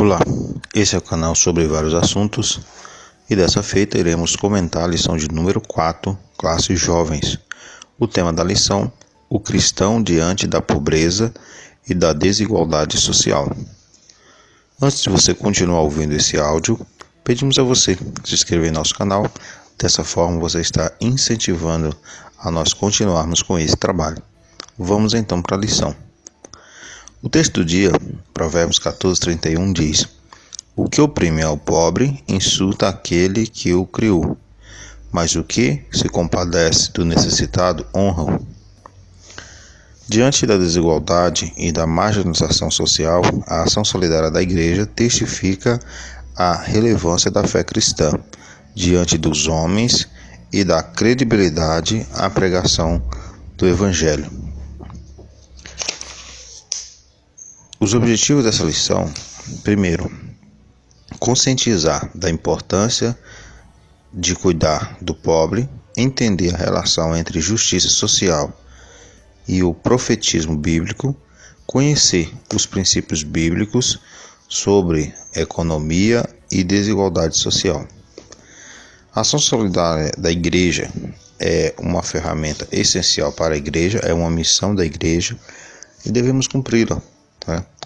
Olá, esse é o canal sobre vários assuntos e dessa feita iremos comentar a lição de número 4, Classes Jovens. O tema da lição, o cristão diante da pobreza e da desigualdade social. Antes de você continuar ouvindo esse áudio, pedimos a você se inscrever em nosso canal. Dessa forma você está incentivando a nós continuarmos com esse trabalho. Vamos então para a lição. O texto do dia, Provérbios 14:31, diz: O que oprime ao pobre insulta aquele que o criou, mas o que se compadece do necessitado honra-o. Diante da desigualdade e da marginalização social, a ação solidária da Igreja testifica a relevância da fé cristã diante dos homens e da credibilidade à pregação do Evangelho. Os objetivos dessa lição: primeiro, conscientizar da importância de cuidar do pobre, entender a relação entre justiça social e o profetismo bíblico, conhecer os princípios bíblicos sobre economia e desigualdade social. A ação solidária da Igreja é uma ferramenta essencial para a Igreja, é uma missão da Igreja e devemos cumpri-la.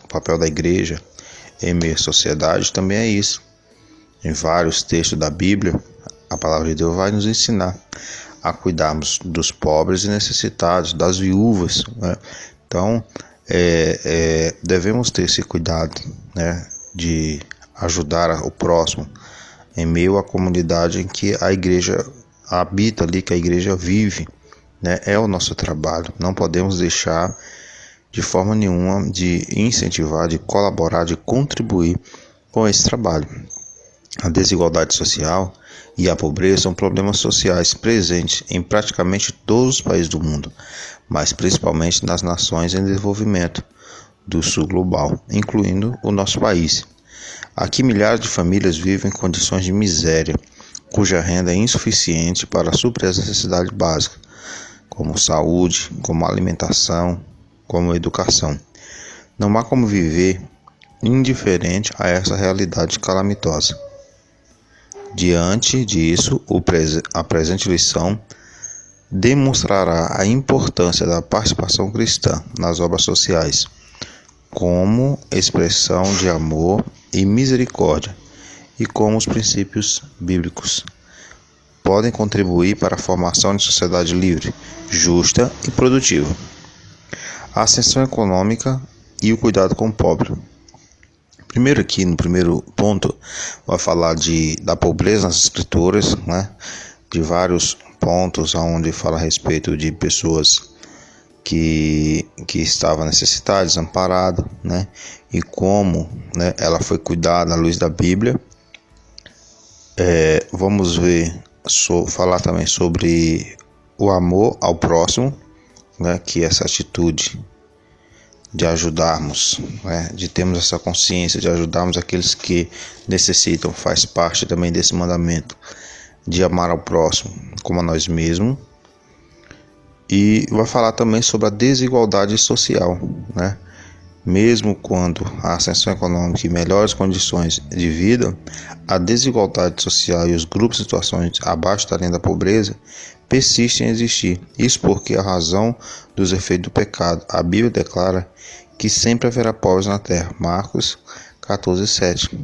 O papel da Igreja em meio à sociedade também é isso. Em vários textos da Bíblia, a palavra de Deus vai nos ensinar a cuidarmos dos pobres e necessitados, das viúvas. Então, devemos ter esse cuidado, de ajudar o próximo em meio à comunidade em que a Igreja habita ali, que a Igreja vive. É o nosso trabalho. Não podemos deixar de forma nenhuma de incentivar, de colaborar, de contribuir com esse trabalho. A desigualdade social e a pobreza são problemas sociais presentes em praticamente todos os países do mundo, mas principalmente nas nações em desenvolvimento do sul global, incluindo o nosso país. Aqui milhares de famílias vivem em condições de miséria, cuja renda é insuficiente para suprir as necessidades básicas, como saúde, como alimentação, como educação. Não há como viver indiferente a essa realidade calamitosa. Diante disso, a presente lição demonstrará a importância da participação cristã nas obras sociais, como expressão de amor e misericórdia, e como os princípios bíblicos podem contribuir para a formação de sociedade livre, justa e produtiva. A ascensão econômica e o cuidado com o pobre. Primeiro aqui, no primeiro ponto, vai falar da pobreza nas escrituras, de vários pontos onde fala a respeito de pessoas que estavam necessitadas, desamparadas, e como ela foi cuidada à luz da Bíblia. Vamos falar também sobre o amor ao próximo, que essa atitude de ajudarmos, de termos essa consciência de ajudarmos aqueles que necessitam, faz parte também desse mandamento de amar ao próximo como a nós mesmos. E vai falar também sobre a desigualdade social, Mesmo quando a ascensão econômica e melhores condições de vida, a desigualdade social e os grupos em situações abaixo da linha da pobreza persistem em existir. Isso porque a razão dos efeitos do pecado. A Bíblia declara que sempre haverá pobres na terra. Marcos 14:7.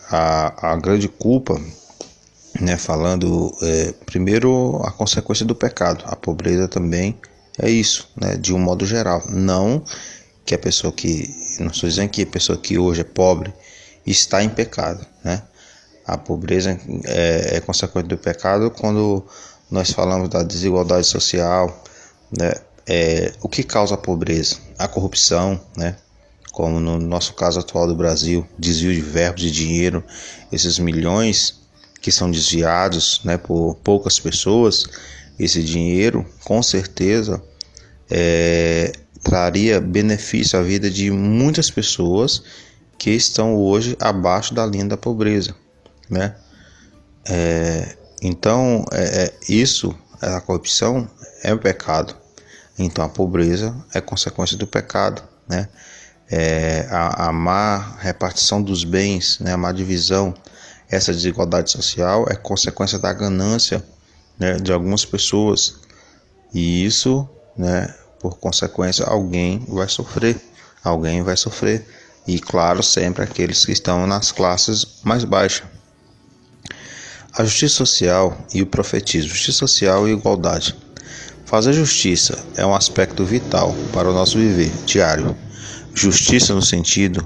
A grande culpa, falando primeiro a consequência do pecado. A pobreza também é isso, de um modo geral. Não estou dizendo que a pessoa que hoje é pobre está em pecado, A pobreza é consequência do pecado. Quando nós falamos da desigualdade social, o que causa a pobreza? A corrupção, como no nosso caso atual do Brasil, desvio de verbos de dinheiro, esses milhões que são desviados, por poucas pessoas. Esse dinheiro, com certeza, traria benefício à vida de muitas pessoas que estão hoje abaixo da linha da pobreza, Então, a corrupção é um pecado. Então, a pobreza é consequência do pecado, a má repartição dos bens, né, a má divisão, essa desigualdade social é consequência da ganância, né, de algumas pessoas, e isso, né, por consequência, alguém vai sofrer, e claro, sempre aqueles que estão nas classes mais baixas. A justiça social e o profetismo, justiça social e igualdade. Fazer justiça é um aspecto vital para o nosso viver diário. Justiça no sentido,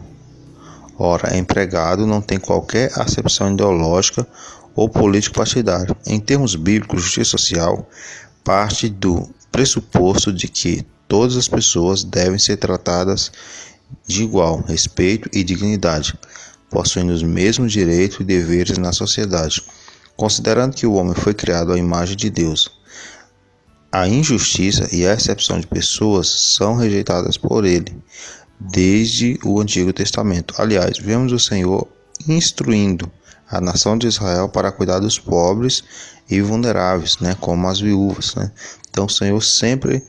ora, empregado, não tem qualquer acepção ideológica ou político-partidário. Em termos bíblicos, justiça social parte do pressuposto de que todas as pessoas devem ser tratadas de igual respeito e dignidade, possuindo os mesmos direitos e deveres na sociedade, considerando que o homem foi criado à imagem de Deus. A injustiça e a exceção de pessoas são rejeitadas por ele desde o Antigo Testamento. Aliás, vemos o Senhor instruindo a nação de Israel para cuidar dos pobres e vulneráveis, né, como as viúvas, né? Então o Senhor sempre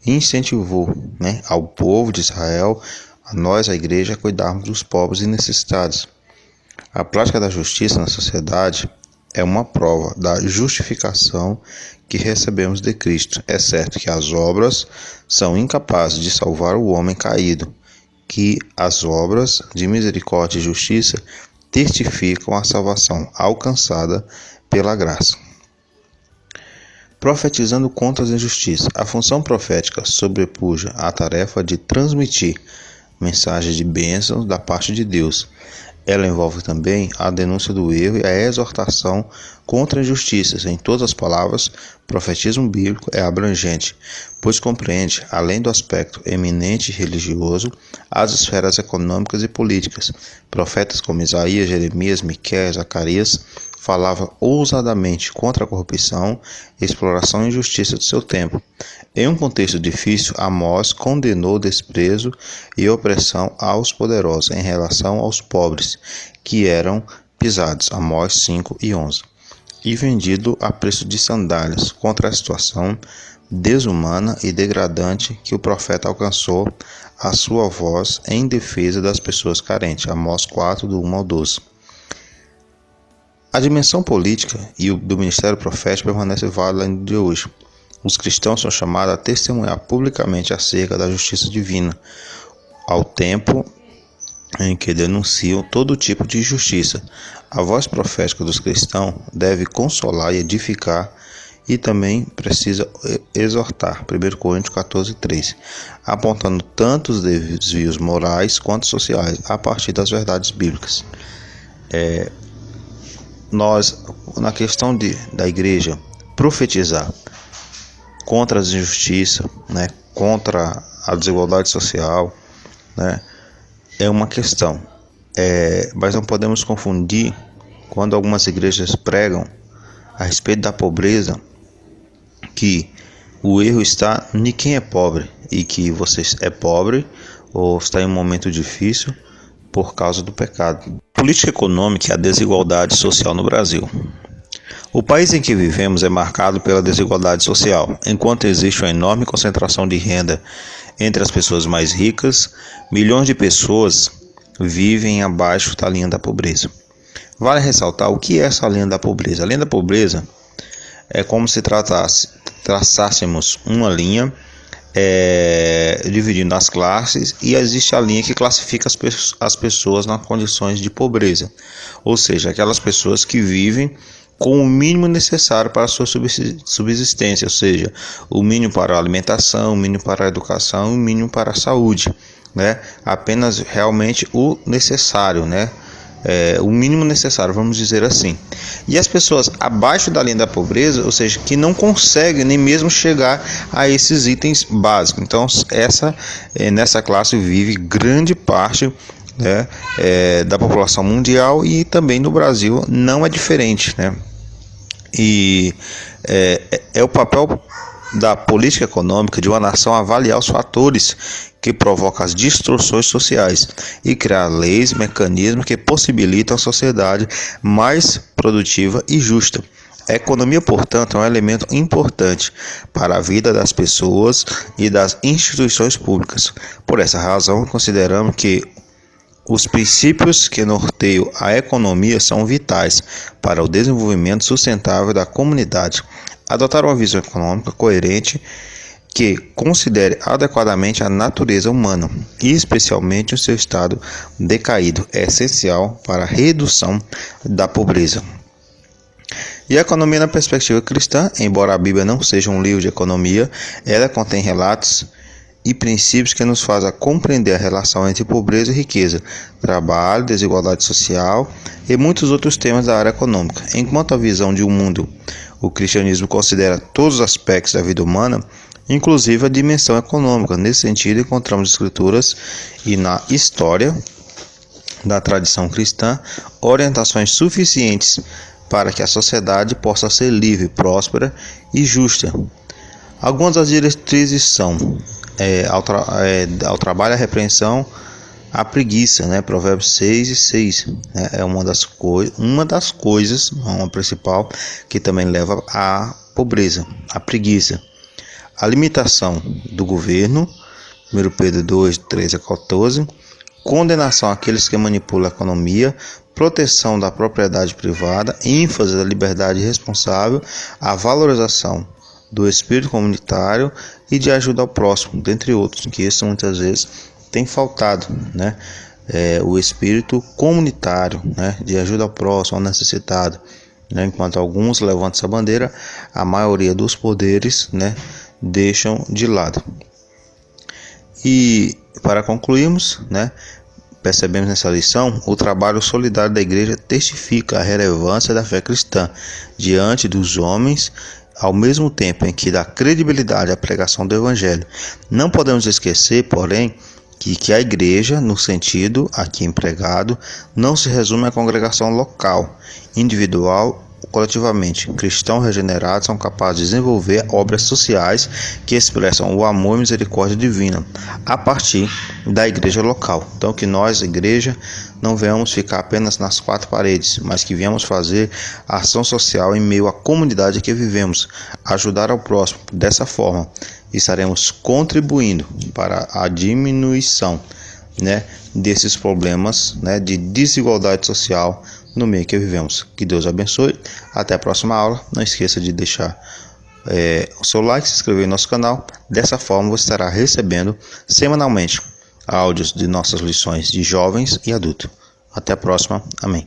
incentivou, né, ao povo de Israel, a nós, a igreja, a cuidarmos dos pobres e necessitados. A prática da justiça na sociedade é uma prova da justificação que recebemos de Cristo. É certo que as obras são incapazes de salvar o homem caído, que as obras de misericórdia e justiça testificam a salvação alcançada pela graça. Profetizando contra as injustiças. A função profética sobrepuja a tarefa de transmitir mensagens de bênçãos da parte de Deus. Ela envolve também a denúncia do erro e a exortação contra injustiças. Em todas as palavras, o profetismo bíblico é abrangente, pois compreende, além do aspecto eminente e religioso, as esferas econômicas e políticas. Profetas como Isaías, Jeremias, Miqueias, Zacarias falavam ousadamente contra a corrupção, exploração e injustiça de seu tempo. Em um contexto difícil, Amós condenou desprezo e opressão aos poderosos em relação aos pobres, que eram pisados, Amós 5:11, e vendido a preço de sandálias, contra a situação desumana e degradante que o profeta alcançou a sua voz em defesa das pessoas carentes, Amós 4, do 1 ao 12. A dimensão política e do ministério profético permanece válida no dia de hoje. Os cristãos são chamados a testemunhar publicamente acerca da justiça divina, ao tempo em que denunciam todo tipo de injustiça. A voz profética dos cristãos deve consolar e edificar e também precisa exortar, 1 Coríntios 14:3, apontando tanto os desvios morais quanto sociais a partir das verdades bíblicas. Nós, na questão da igreja, profetizar contra as injustiças, né, contra a desigualdade social, né, é uma questão. Mas não podemos confundir quando algumas igrejas pregam a respeito da pobreza, que o erro está em quem é pobre e que você é pobre ou está em um momento difícil por causa do pecado. Política econômica e a desigualdade social no Brasil. O país em que vivemos é marcado pela desigualdade social. Enquanto existe uma enorme concentração de renda entre as pessoas mais ricas, milhões de pessoas vivem abaixo da linha da pobreza. Vale ressaltar o que é essa linha da pobreza. A linha da pobreza é como se traçássemos uma linha dividindo as classes, e existe a linha que classifica as pessoas nas condições de pobreza, ou seja, aquelas pessoas que vivem com o mínimo necessário para a sua subsistência, ou seja, o mínimo para a alimentação, o mínimo para a educação e o mínimo para a saúde, né? Apenas realmente o necessário, né? O mínimo necessário, vamos dizer assim. E as pessoas abaixo da linha da pobreza, ou seja, que não conseguem nem mesmo chegar a esses itens básicos. Então, nessa classe vive grande parte, né, da população mundial, e também no Brasil não é diferente, né? E é o papel da política econômica de uma nação avaliar os fatores que provocam as distorções sociais e criar leis e mecanismos que possibilitam a sociedade mais produtiva e justa. A economia, portanto, é um elemento importante para a vida das pessoas e das instituições públicas. Por essa razão, consideramos que os princípios que norteiam a economia são vitais para o desenvolvimento sustentável da comunidade. Adotar uma visão econômica coerente que considere adequadamente a natureza humana e especialmente o seu estado decaído é essencial para a redução da pobreza. E a economia na perspectiva cristã, embora a Bíblia não seja um livro de economia, ela contém relatos e princípios que nos fazem compreender a relação entre pobreza e riqueza, trabalho, desigualdade social e muitos outros temas da área econômica. Enquanto a visão de um mundo, o cristianismo considera todos os aspectos da vida humana, inclusive a dimensão econômica. Nesse sentido, encontramos escrituras e na história da tradição cristã orientações suficientes para que a sociedade possa ser livre, próspera e justa. Algumas das diretrizes são ao trabalho, a repreensão, a preguiça, Provérbios 6:6, é uma das coisas, uma principal, que também leva à pobreza, à preguiça. A limitação do governo, 1 Pedro 2:13-14, condenação àqueles que manipulam a economia, proteção da propriedade privada, ênfase da liberdade responsável, a valorização do espírito comunitário e de ajuda ao próximo, dentre outros, que isso muitas vezes tem faltado, o espírito comunitário, de ajuda ao próximo, ao necessitado, enquanto alguns levantam essa bandeira, a maioria dos poderes, deixam de lado. E para concluirmos, percebemos nessa lição, o trabalho solidário da igreja testifica a relevância da fé cristã diante dos homens, ao mesmo tempo em que dá credibilidade à pregação do evangelho. Não podemos esquecer, porém, que a igreja, no sentido aqui empregado, não se resume à congregação local, individual ou coletivamente. Cristãos regenerados são capazes de desenvolver obras sociais que expressam o amor e misericórdia divina a partir da igreja local. Então, que nós, igreja, não venhamos ficar apenas nas quatro paredes, mas que venhamos fazer ação social em meio à comunidade que vivemos, ajudar ao próximo. Dessa forma, estaremos contribuindo para a diminuição, desses problemas, de desigualdade social no meio que vivemos. Que Deus abençoe. Até a próxima aula. Não esqueça de deixar o seu like, se inscrever no nosso canal. Dessa forma você estará recebendo semanalmente áudios de nossas lições de jovens e adultos. Até a próxima. Amém.